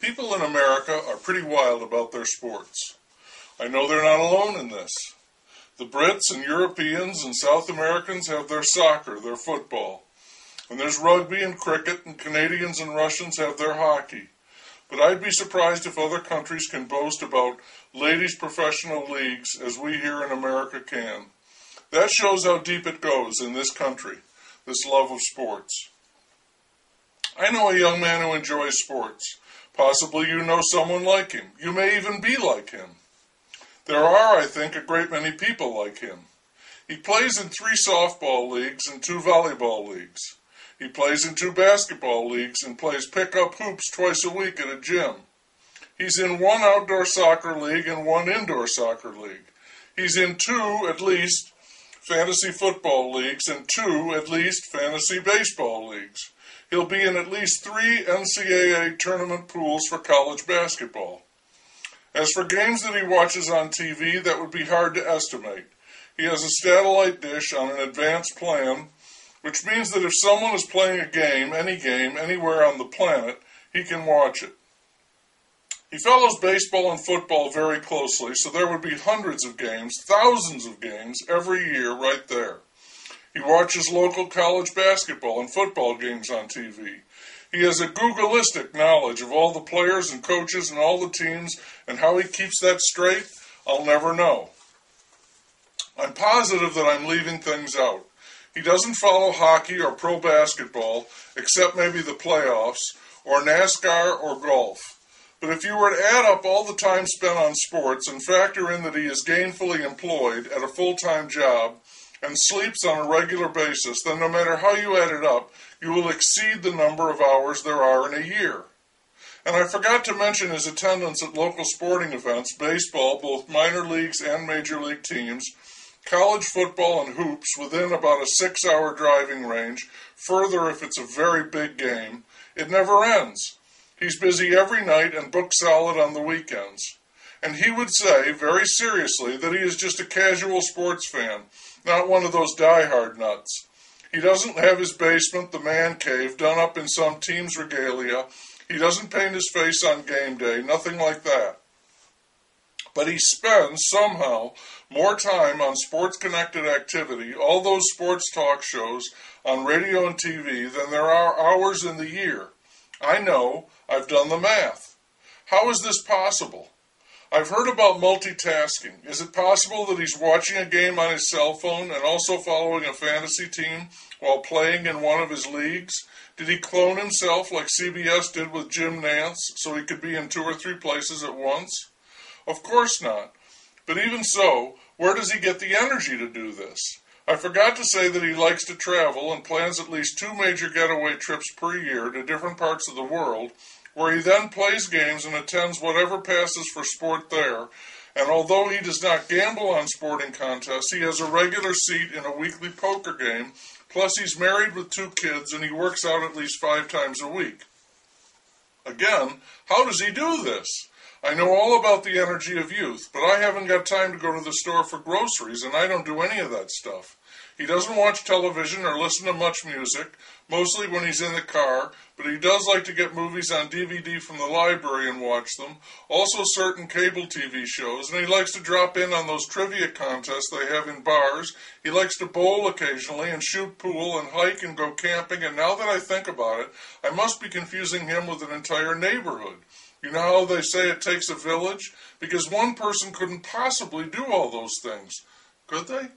People in America are pretty wild about their sports. I know they're not alone in this. The Brits and Europeans and South Americans have their soccer, their football. And there's rugby and cricket, and Canadians and Russians have their hockey. But I'd be surprised if other countries can boast about ladies' professional leagues as we here in America can. That shows how deep it goes in this country, this love of sports. I know a young man who enjoys sports. Possibly you know someone like him. You may even be like him. There are, I think, a great many people like him. He plays in 3 softball leagues and 2 volleyball leagues. He plays in 2 basketball leagues and plays pick-up hoops twice a week at a gym. He's in 1 outdoor soccer league and 1 indoor soccer league. He's in 2, at least, fantasy football leagues and 2, at least, fantasy baseball leagues. He'll be in at least 3 NCAA tournament pools for college basketball. As for games that he watches on TV, that would be hard to estimate. He has a satellite dish on an advanced plan, which means that if someone is playing a game, anywhere on the planet, he can watch it. He follows baseball and football very closely, so there would be hundreds of games, thousands of games, every year right there. He watches local college basketball and football games on TV. He has a Googleistic knowledge of all the players and coaches and all the teams, and how he keeps that straight, I'll never know. I'm positive that I'm leaving things out. He doesn't follow hockey or pro basketball, except maybe the playoffs, or NASCAR or golf. But if you were to add up all the time spent on sports and factor in that he is gainfully employed at a full-time job and sleeps on a regular basis, then no matter how you add it up, you will exceed the number of hours there are in a year. And I forgot to mention his attendance at local sporting events, baseball, both minor leagues and major league teams, college football and hoops within about a 6-hour driving range, further if it's a very big game. It never ends. He's busy every night and booked solid on the weekends. And he would say, very seriously, that he is just a casual sports fan, not one of those die-hard nuts. He doesn't have his basement, the man cave, done up in some team's regalia. He doesn't paint his face on game day, nothing like that. But he spends, somehow, more time on sports-connected activity, all those sports talk shows, on radio and TV, than there are hours in the year. I know, I've done the math. How is this possible? I've heard about multitasking. Is it possible that he's watching a game on his cell phone and also following a fantasy team while playing in one of his leagues? Did he clone himself like CBS did with Jim Nance so he could be in 2 or 3 places at once? Of course not. But even so, where does he get the energy to do this? I forgot to say that he likes to travel and plans at least 2 major getaway trips per year to different parts of the world, where he then plays games and attends whatever passes for sport there. And although he does not gamble on sporting contests, he has a regular seat in a weekly poker game, plus he's married with 2 kids and he works out at least 5 times a week. Again, how does he do this? I know all about the energy of youth, but I haven't got time to go to the store for groceries, and I don't do any of that stuff. He doesn't watch television or listen to much music, mostly when he's in the car, but he does like to get movies on DVD from the library and watch them, also certain cable TV shows, and he likes to drop in on those trivia contests they have in bars. He likes to bowl occasionally and shoot pool and hike and go camping, and now that I think about it, I must be confusing him with an entire neighborhood. You know how they say it takes a village? Because one person couldn't possibly do all those things. Could they?